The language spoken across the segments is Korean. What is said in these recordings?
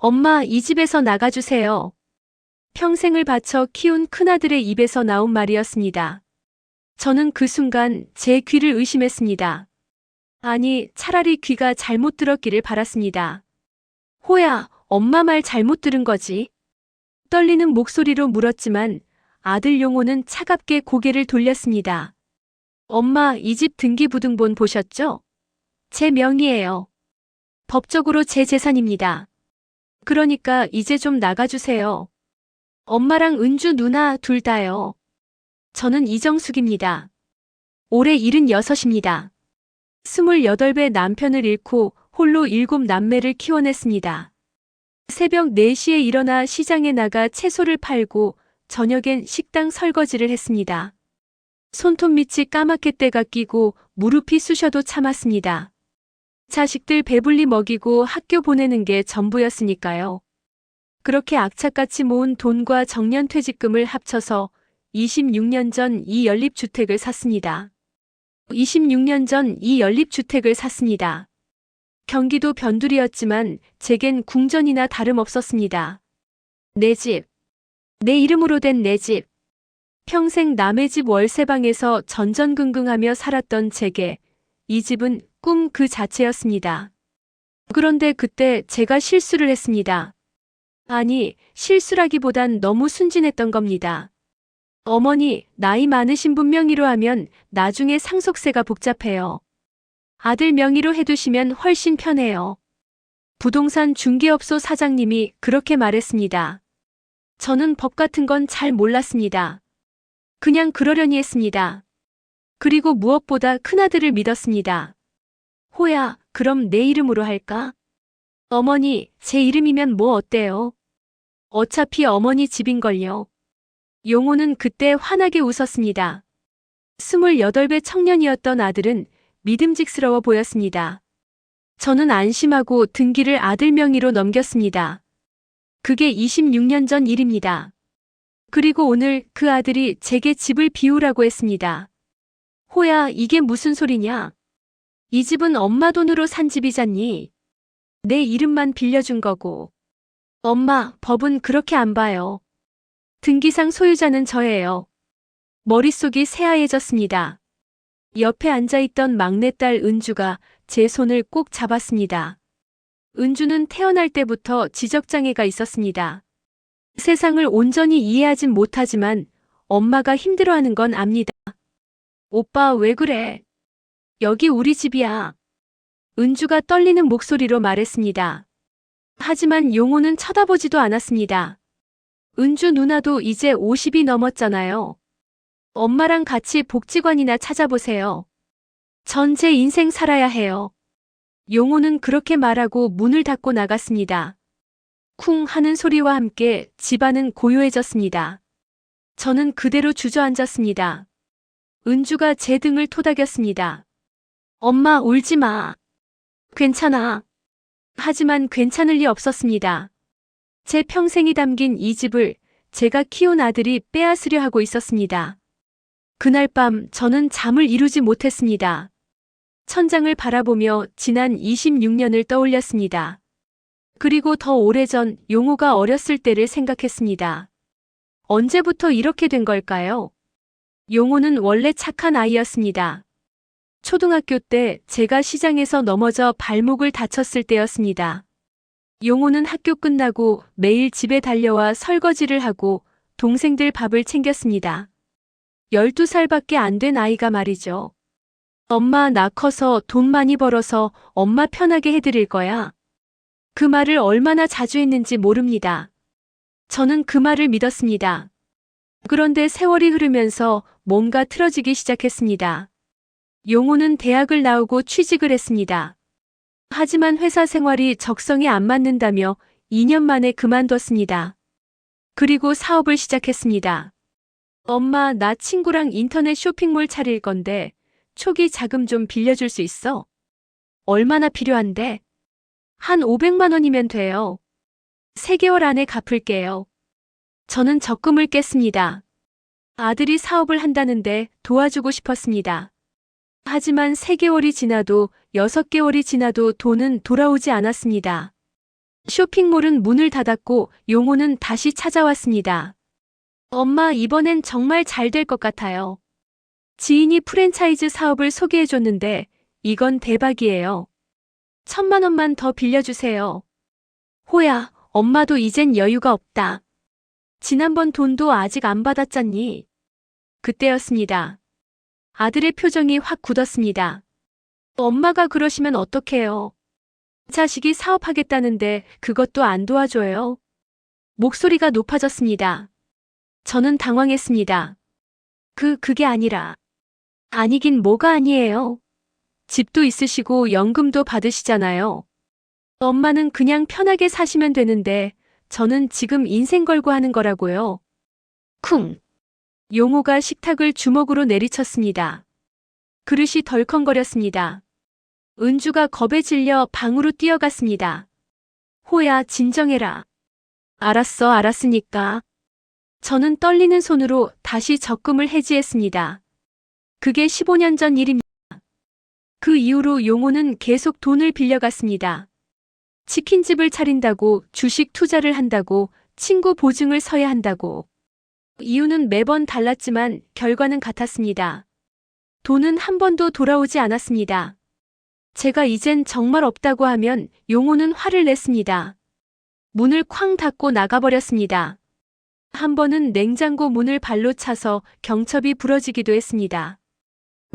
엄마, 이 집에서 나가주세요. 평생을 바쳐 키운 큰아들의 입에서 나온 말이었습니다. 저는 그 순간 제 귀를 의심했습니다. 아니, 차라리 귀가 잘못 들었기를 바랐습니다. 호야, 엄마 말 잘못 들은 거지? 떨리는 목소리로 물었지만 아들 용호는 차갑게 고개를 돌렸습니다. 엄마, 이 집 등기부등본 보셨죠? 제 명의예요. 법적으로 제 재산입니다. 그러니까 이제 좀 나가주세요. 엄마랑 은주 누나 둘 다요. 저는 이정숙입니다. 올해 76입니다. 28배 남편을 잃고 홀로 7남매를 키워냈습니다. 새벽 4시에 일어나 시장에 나가 채소를 팔고 저녁엔 식당 설거지를 했습니다. 손톱 밑이 까맣게 때가 끼고 무릎이 쑤셔도 참았습니다. 자식들 배불리 먹이고 학교 보내는 게 전부였으니까요. 그렇게 악착같이 모은 돈과 정년퇴직금을 합쳐서 26년 전 이 연립주택을 샀습니다. 26년 전 이 연립주택을 샀습니다. 경기도 변두리였지만 제겐 궁전이나 다름없었습니다. 내 집. 내 이름으로 된 내 집. 평생 남의 집 월세방에서 전전긍긍하며 살았던 제게 이 집은 꿈 그 자체였습니다. 그런데 그때 제가 실수를 했습니다. 아니, 실수라기보단 너무 순진했던 겁니다. 어머니, 나이 많으신 분 명의로 하면 나중에 상속세가 복잡해요. 아들 명의로 해두시면 훨씬 편해요. 부동산 중개업소 사장님이 그렇게 말했습니다. 저는 법 같은 건 잘 몰랐습니다. 그냥 그러려니 했습니다. 그리고 무엇보다 큰아들을 믿었습니다. 호야, 그럼 내 이름으로 할까? 어머니, 제 이름이면 뭐 어때요? 어차피 어머니 집인걸요. 용호는 그때 환하게 웃었습니다. 28배 청년이었던 아들은 믿음직스러워 보였습니다. 저는 안심하고 등기를 아들 명의로 넘겼습니다. 그게 26년 전 일입니다. 그리고 오늘 그 아들이 제게 집을 비우라고 했습니다. 호야, 이게 무슨 소리냐? 이 집은 엄마 돈으로 산 집이잖니. 내 이름만 빌려준 거고. 엄마, 법은 그렇게 안 봐요. 등기상 소유자는 저예요. 머릿속이 새하얘졌습니다. 옆에 앉아있던 막내딸 은주가 제 손을 꼭 잡았습니다. 은주는 태어날 때부터 지적장애가 있었습니다. 세상을 온전히 이해하진 못하지만 엄마가 힘들어하는 건 압니다. 오빠, 왜 그래? 여기 우리 집이야. 은주가 떨리는 목소리로 말했습니다. 하지만 용호는 쳐다보지도 않았습니다. 은주 누나도 이제 50이 넘었잖아요. 엄마랑 같이 복지관이나 찾아보세요. 전 제 인생 살아야 해요. 용호는 그렇게 말하고 문을 닫고 나갔습니다. 쿵 하는 소리와 함께 집안은 고요해졌습니다. 저는 그대로 주저앉았습니다. 은주가 제 등을 토닥였습니다. 엄마, 울지 마. 괜찮아. 하지만 괜찮을 리 없었습니다. 제 평생이 담긴 이 집을 제가 키운 아들이 빼앗으려 하고 있었습니다. 그날 밤 저는 잠을 이루지 못했습니다. 천장을 바라보며 지난 26년을 떠올렸습니다. 그리고 더 오래전 용호가 어렸을 때를 생각했습니다. 언제부터 이렇게 된 걸까요? 용호는 원래 착한 아이였습니다. 초등학교 때 제가 시장에서 넘어져 발목을 다쳤을 때였습니다. 용호는 학교 끝나고 매일 집에 달려와 설거지를 하고 동생들 밥을 챙겼습니다. 12살밖에 안 된 아이가 말이죠. 엄마, 나 커서 돈 많이 벌어서 엄마 편하게 해드릴 거야. 그 말을 얼마나 자주 했는지 모릅니다. 저는 그 말을 믿었습니다. 그런데 세월이 흐르면서 뭔가 틀어지기 시작했습니다. 용호는 대학을 나오고 취직을 했습니다. 하지만 회사 생활이 적성에 안 맞는다며 2년 만에 그만뒀습니다. 그리고 사업을 시작했습니다. 엄마, 나 친구랑 인터넷 쇼핑몰 차릴 건데 초기 자금 좀 빌려줄 수 있어? 얼마나 필요한데? 한 500만 원이면 돼요. 3개월 안에 갚을게요. 저는 적금을 깼습니다. 아들이 사업을 한다는데 도와주고 싶었습니다. 하지만 3개월이 지나도 6개월이 지나도 돈은 돌아오지 않았습니다. 쇼핑몰은 문을 닫았고 용호는 다시 찾아왔습니다. 엄마, 이번엔 정말 잘 될 것 같아요. 지인이 프랜차이즈 사업을 소개해줬는데 이건 대박이에요. 1,000만 원만 더 빌려주세요. 호야, 엄마도 이젠 여유가 없다. 지난번 돈도 아직 안 받았잖니. 그때였습니다. 아들의 표정이 확 굳었습니다. 엄마가 그러시면 어떡해요? 자식이 사업하겠다는데 그것도 안 도와줘요. 목소리가 높아졌습니다. 저는 당황했습니다. 그게 아니라. 아니긴 뭐가 아니에요. 집도 있으시고 연금도 받으시잖아요. 엄마는 그냥 편하게 사시면 되는데 저는 지금 인생 걸고 하는 거라고요. 쿵. 용호가 식탁을 주먹으로 내리쳤습니다. 그릇이 덜컹거렸습니다. 은주가 겁에 질려 방으로 뛰어갔습니다. 호야, 진정해라. 알았으니까. 저는 떨리는 손으로 다시 적금을 해지했습니다. 그게 15년 전 일입니다. 그 이후로 용호는 계속 돈을 빌려갔습니다. 치킨집을 차린다고, 주식 투자를 한다고, 친구 보증을 서야 한다고. 이유는 매번 달랐지만 결과는 같았습니다. 돈은 한 번도 돌아오지 않았습니다. 제가 이젠 정말 없다고 하면 용호는 화를 냈습니다. 문을 쾅 닫고 나가버렸습니다. 한 번은 냉장고 문을 발로 차서 경첩이 부러지기도 했습니다.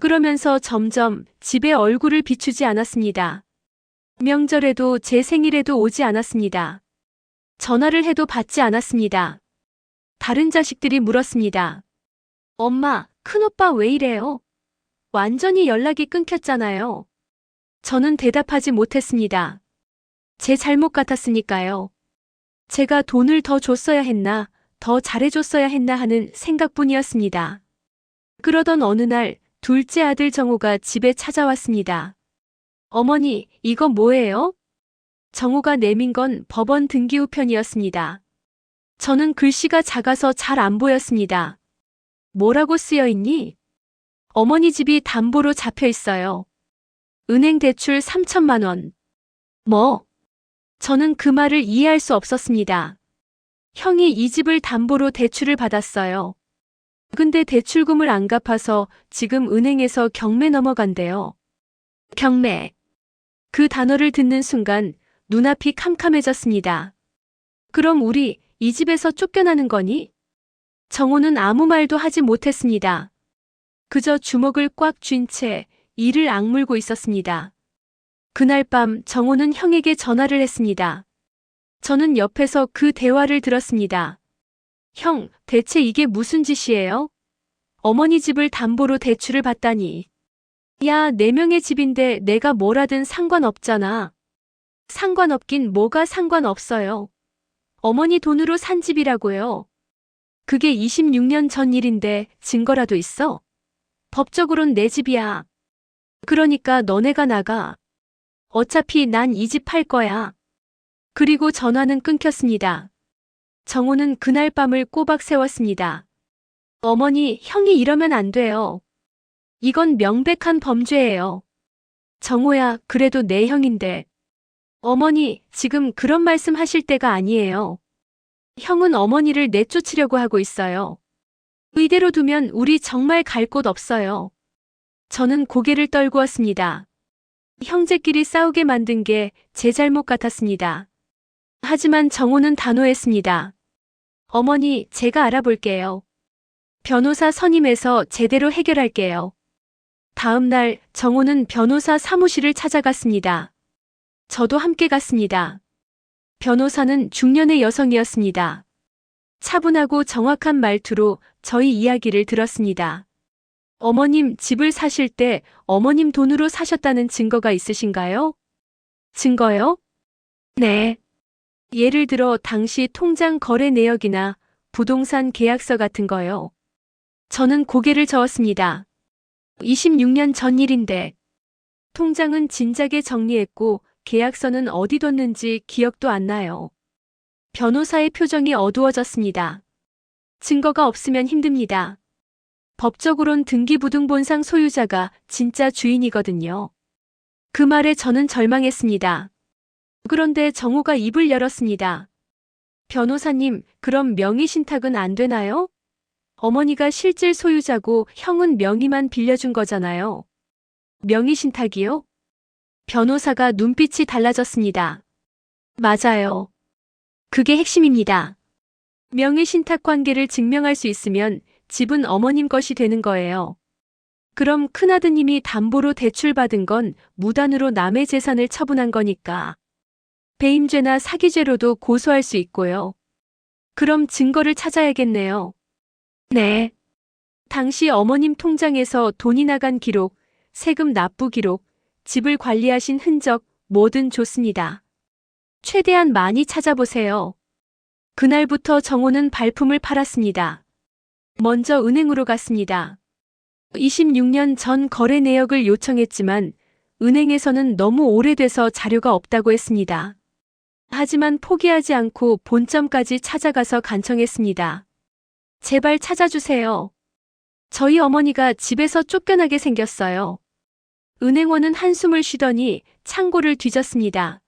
그러면서 점점 집에 얼굴을 비추지 않았습니다. 명절에도 제 생일에도 오지 않았습니다. 전화를 해도 받지 않았습니다. 다른 자식들이 물었습니다. 엄마, 큰오빠 왜 이래요? 완전히 연락이 끊겼잖아요. 저는 대답하지 못했습니다. 제 잘못 같았으니까요. 제가 돈을 더 줬어야 했나, 더 잘해줬어야 했나 하는 생각뿐이었습니다. 그러던 어느 날 둘째 아들 정호가 집에 찾아왔습니다. 어머니, 이거 뭐예요? 정호가 내민 건 법원 등기 우편이었습니다. 저는 글씨가 작아서 잘 안 보였습니다. 뭐라고 쓰여 있니? 어머니 집이 담보로 잡혀 있어요. 은행 대출 3,000만 원. 뭐? 저는 그 말을 이해할 수 없었습니다. 형이 이 집을 담보로 대출을 받았어요. 근데 대출금을 안 갚아서 지금 은행에서 경매 넘어간대요. 경매. 그 단어를 듣는 순간 눈앞이 캄캄해졌습니다. 그럼 우리 이 집에서 쫓겨나는 거니? 정호는 아무 말도 하지 못했습니다. 그저 주먹을 꽉 쥔 채 이를 악물고 있었습니다. 그날 밤 정호는 형에게 전화를 했습니다. 저는 옆에서 그 대화를 들었습니다. 형, 대체 이게 무슨 짓이에요? 어머니 집을 담보로 대출을 받다니. 야, 네 명의 집인데 내가 뭘 하든 상관없잖아. 상관없긴 뭐가 상관없어요. 어머니 돈으로 산 집이라고요. 그게 26년 전 일인데 증거라도 있어? 법적으론 내 집이야. 그러니까 너네가 나가. 어차피 난 이 집 팔 거야. 그리고 전화는 끊겼습니다. 정호는 그날 밤을 꼬박 세웠습니다. 어머니, 형이 이러면 안 돼요. 이건 명백한 범죄예요. 정호야, 그래도 내 형인데. 어머니, 지금 그런 말씀 하실 때가 아니에요. 형은 어머니를 내쫓으려고 하고 있어요. 이대로 두면 우리 정말 갈 곳 없어요. 저는 고개를 떨구었습니다. 형제끼리 싸우게 만든 게 제 잘못 같았습니다. 하지만 정호는 단호했습니다. 어머니, 제가 알아볼게요. 변호사 선임해서 제대로 해결할게요. 다음 날 정호는 변호사 사무실을 찾아갔습니다. 저도 함께 갔습니다. 변호사는 중년의 여성이었습니다. 차분하고 정확한 말투로 저희 이야기를 들었습니다. 어머님, 집을 사실 때 어머님 돈으로 사셨다는 증거가 있으신가요? 증거요? 네. 예를 들어 당시 통장 거래 내역이나 부동산 계약서 같은 거요. 저는 고개를 저었습니다. 26년 전 일인데. 통장은 진작에 정리했고 계약서는 어디 뒀는지 기억도 안 나요. 변호사의 표정이 어두워졌습니다. 증거가 없으면 힘듭니다. 법적으론 등기부등본상 소유자가 진짜 주인이거든요. 그 말에 저는 절망했습니다. 그런데 정호가 입을 열었습니다. 변호사님, 그럼 명의신탁은 안 되나요? 어머니가 실질 소유자고 형은 명의만 빌려준 거잖아요. 명의신탁이요? 변호사가 눈빛이 달라졌습니다. 맞아요. 그게 핵심입니다. 명의신탁 관계를 증명할 수 있으면 집은 어머님 것이 되는 거예요. 그럼 큰아드님이 담보로 대출받은 건 무단으로 남의 재산을 처분한 거니까 배임죄나 사기죄로도 고소할 수 있고요. 그럼 증거를 찾아야겠네요. 네. 당시 어머님 통장에서 돈이 나간 기록, 세금 납부 기록, 집을 관리하신 흔적, 뭐든 좋습니다. 최대한 많이 찾아보세요. 그날부터 정호는 발품을 팔았습니다. 먼저 은행으로 갔습니다. 26년 전 거래 내역을 요청했지만 은행에서는 너무 오래돼서 자료가 없다고 했습니다. 하지만 포기하지 않고 본점까지 찾아가서 간청했습니다. 제발 찾아주세요. 저희 어머니가 집에서 쫓겨나게 생겼어요. 은행원은 한숨을 쉬더니 창고를 뒤졌습니다.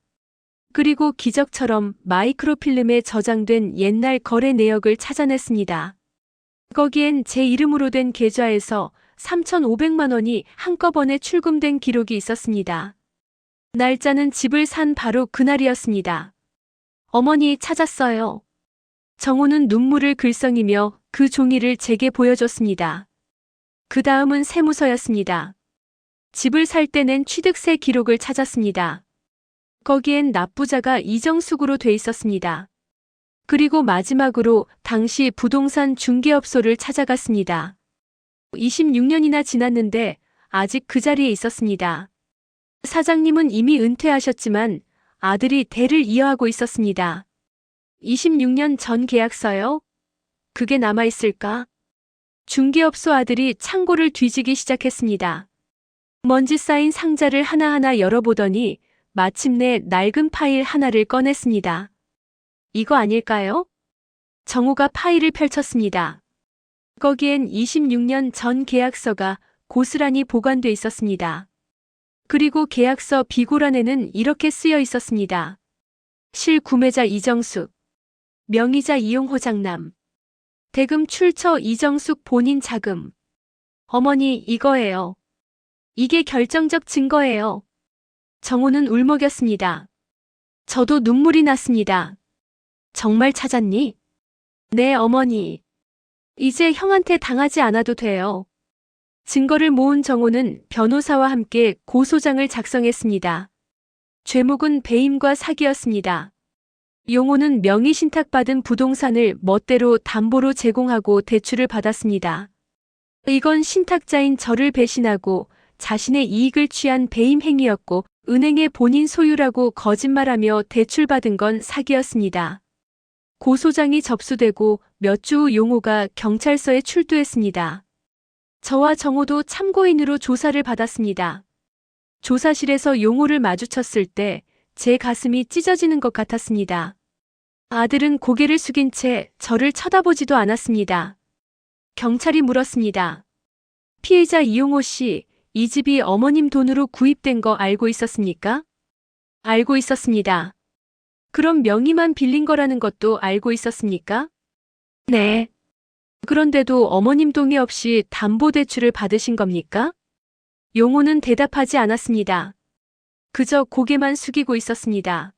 그리고 기적처럼 마이크로필름에 저장된 옛날 거래 내역을 찾아냈습니다. 거기엔 제 이름으로 된 계좌에서 3,500만 원이 한꺼번에 출금된 기록이 있었습니다. 날짜는 집을 산 바로 그날이었습니다. 어머니 찾았어요. 정호는 눈물을 글썽이며 그 종이를 제게 보여줬습니다. 그 다음은 세무서였습니다. 집을 살 때 낸 취득세 기록을 찾았습니다. 거기엔 납부자가 이정숙으로 돼 있었습니다. 그리고 마지막으로 당시 부동산 중개업소를 찾아갔습니다. 26년이나 지났는데 아직 그 자리에 있었습니다. 사장님은 이미 은퇴하셨지만 아들이 대를 이어하고 있었습니다. 26년 전 계약서요? 그게 남아있을까? 중개업소 아들이 창고를 뒤지기 시작했습니다. 먼지 쌓인 상자를 하나하나 열어보더니 마침내 낡은 파일 하나를 꺼냈습니다. 이거 아닐까요? 정호가 파일을 펼쳤습니다. 거기엔 26년 전 계약서가 고스란히 보관돼 있었습니다. 그리고 계약서 비고란에는 이렇게 쓰여 있었습니다. 실구매자 이정숙, 명의자 이용호 장남, 대금 출처 이정숙 본인 자금. 어머니, 이거예요. 이게 결정적 증거예요. 정호는 울먹였습니다. 저도 눈물이 났습니다. 정말 찾았니? 네, 어머니. 이제 형한테 당하지 않아도 돼요. 증거를 모은 정호는 변호사와 함께 고소장을 작성했습니다. 죄목은 배임과 사기였습니다. 용호는 명의신탁받은 부동산을 멋대로 담보로 제공하고 대출을 받았습니다. 이건 신탁자인 저를 배신하고 자신의 이익을 취한 배임 행위였고 은행의 본인 소유라고 거짓말하며 대출받은 건 사기였습니다. 고소장이 접수되고 몇 주 후 용호가 경찰서에 출두했습니다. 저와 정호도 참고인으로 조사를 받았습니다. 조사실에서 용호를 마주쳤을 때 제 가슴이 찢어지는 것 같았습니다. 아들은 고개를 숙인 채 저를 쳐다보지도 않았습니다. 경찰이 물었습니다. 피해자 이용호 씨, 이 집이 어머님 돈으로 구입된 거 알고 있었습니까? 알고 있었습니다. 그럼 명의만 빌린 거라는 것도 알고 있었습니까? 네. 그런데도 어머님 동의 없이 담보대출을 받으신 겁니까? 용호는 대답하지 않았습니다. 그저 고개만 숙이고 있었습니다.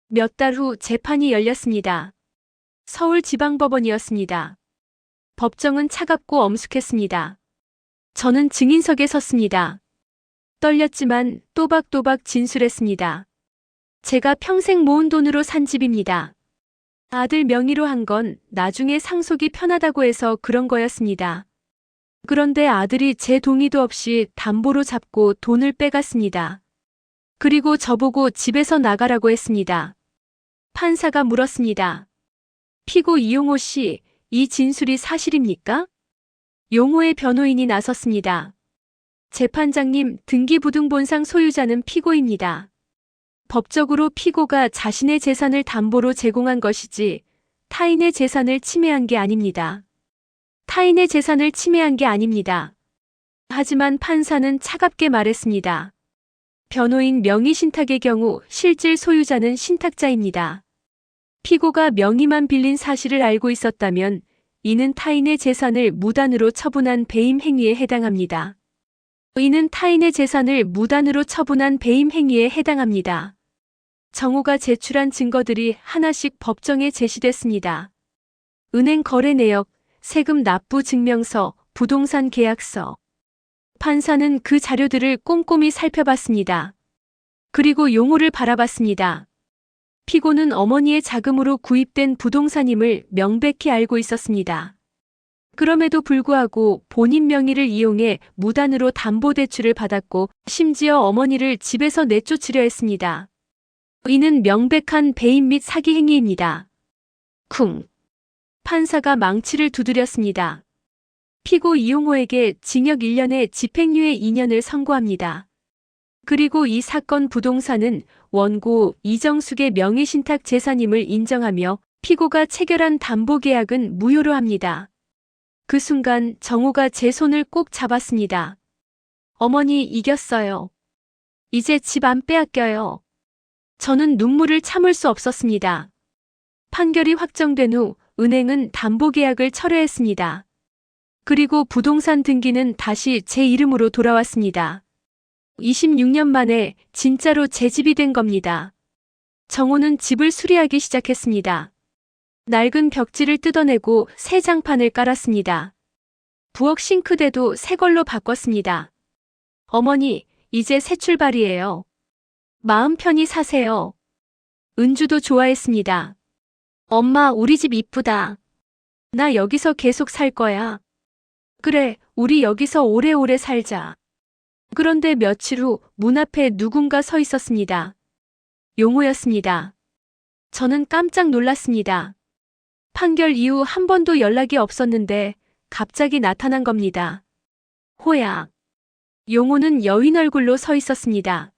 몇 달 후 재판이 열렸습니다. 서울지방법원이었습니다. 법정은 차갑고 엄숙했습니다. 저는 증인석에 섰습니다. 떨렸지만 또박또박 진술했습니다. 제가 평생 모은 돈으로 산 집입니다. 아들 명의로 한 건 나중에 상속이 편하다고 해서 그런 거였습니다. 그런데 아들이 제 동의도 없이 담보로 잡고 돈을 빼갔습니다. 그리고 저보고 집에서 나가라고 했습니다. 판사가 물었습니다. 피고 이용호 씨, 이 진술이 사실입니까? 용호의 변호인이 나섰습니다. 재판장님, 등기부등본상 소유자는 피고입니다. 법적으로 피고가 자신의 재산을 담보로 제공한 것이지 타인의 재산을 침해한 게 아닙니다. 타인의 재산을 침해한 게 아닙니다. 하지만 판사는 차갑게 말했습니다. 변호인 명의신탁의 경우 실질 소유자는 신탁자입니다. 피고가 명의만 빌린 사실을 알고 있었다면 이는 타인의 재산을 무단으로 처분한 배임 행위에 해당합니다. 이는 타인의 재산을 무단으로 처분한 배임 행위에 해당합니다. 정호가 제출한 증거들이 하나씩 법정에 제시됐습니다. 은행 거래 내역, 세금 납부 증명서, 부동산 계약서. 판사는 그 자료들을 꼼꼼히 살펴봤습니다. 그리고 용호를 바라봤습니다. 피고는 어머니의 자금으로 구입된 부동산임을 명백히 알고 있었습니다. 그럼에도 불구하고 본인 명의를 이용해 무단으로 담보대출을 받았고 심지어 어머니를 집에서 내쫓으려 했습니다. 이는 명백한 배임 및 사기 행위입니다. 쿵. 판사가 망치를 두드렸습니다. 피고 이용호에게 징역 1년에 집행유예 2년을 선고합니다. 그리고 이 사건 부동산은 원고 이정숙의 명의신탁 재산임을 인정하며 피고가 체결한 담보계약은 무효로 합니다. 그 순간 정호가 제 손을 꼭 잡았습니다. 어머니 이겼어요. 이제 집 안 빼앗겨요. 저는 눈물을 참을 수 없었습니다. 판결이 확정된 후 은행은 담보계약을 철회했습니다. 그리고 부동산 등기는 다시 제 이름으로 돌아왔습니다. 26년 만에 진짜로 제 집이 된 겁니다. 정호는 집을 수리하기 시작했습니다. 낡은 벽지를 뜯어내고 새 장판을 깔았습니다. 부엌 싱크대도 새 걸로 바꿨습니다. 어머니, 이제 새 출발이에요. 마음 편히 사세요. 은주도 좋아했습니다. 엄마, 우리 집 이쁘다. 나 여기서 계속 살 거야. 그래, 우리 여기서 오래오래 살자. 그런데 며칠 후 문 앞에 누군가 서 있었습니다. 용호였습니다. 저는 깜짝 놀랐습니다. 판결 이후 한 번도 연락이 없었는데 갑자기 나타난 겁니다. 호야. 용호는 여인 얼굴로 서 있었습니다.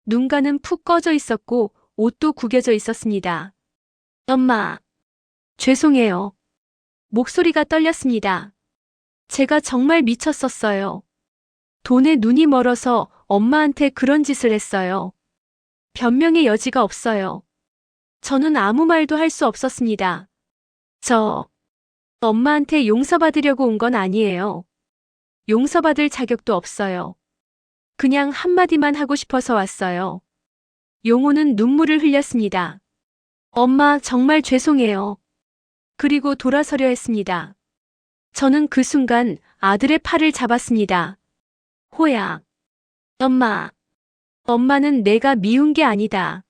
눈가는 푹 꺼져 있었고 옷도 구겨져 있었습니다. 엄마. 죄송해요. 목소리가 떨렸습니다. 제가 정말 미쳤었어요. 돈에 눈이 멀어서 엄마한테 그런 짓을 했어요. 변명의 여지가 없어요. 저는 아무 말도 할 수 없었습니다. 저 엄마한테 용서받으려고 온 건 아니에요. 용서받을 자격도 없어요. 그냥 한마디만 하고 싶어서 왔어요. 용호는 눈물을 흘렸습니다. 엄마, 정말 죄송해요. 그리고 돌아서려 했습니다. 저는 그 순간 아들의 팔을 잡았습니다. 호야. 엄마. 엄마는 내가 미운 게 아니다.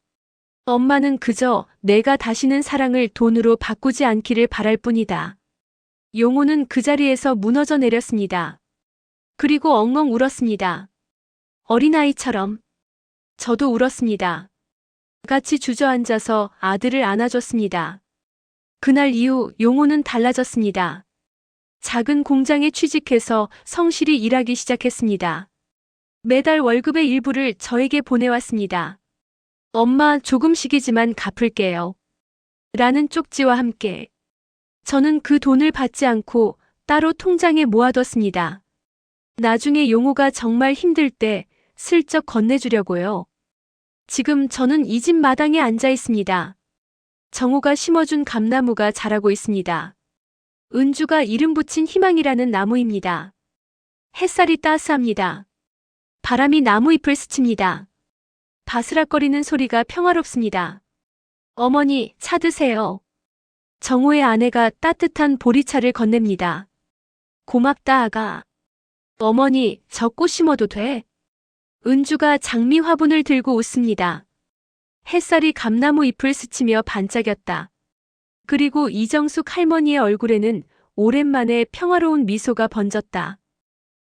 엄마는 그저 내가 다시는 사랑을 돈으로 바꾸지 않기를 바랄 뿐이다. 용호는 그 자리에서 무너져 내렸습니다. 그리고 엉엉 울었습니다. 어린아이처럼. 저도 울었습니다. 같이 주저앉아서 아들을 안아줬습니다. 그날 이후 용호는 달라졌습니다. 작은 공장에 취직해서 성실히 일하기 시작했습니다. 매달 월급의 일부를 저에게 보내왔습니다. 엄마, 조금씩이지만 갚을게요. 라는 쪽지와 함께. 저는 그 돈을 받지 않고 따로 통장에 모아뒀습니다. 나중에 용호가 정말 힘들 때 슬쩍 건네주려고요. 지금 저는 이 집 마당에 앉아 있습니다. 정호가 심어준 감나무가 자라고 있습니다. 은주가 이름 붙인 희망이라는 나무입니다. 햇살이 따스합니다. 바람이 나무 잎을 스칩니다. 바스락거리는 소리가 평화롭습니다. 어머니, 차 드세요. 정호의 아내가 따뜻한 보리차를 건넵니다. 고맙다, 아가. 어머니, 저 꽃 심어도 돼? 은주가 장미 화분을 들고 웃습니다. 햇살이 감나무 잎을 스치며 반짝였다. 그리고 이정숙 할머니의 얼굴에는 오랜만에 평화로운 미소가 번졌다.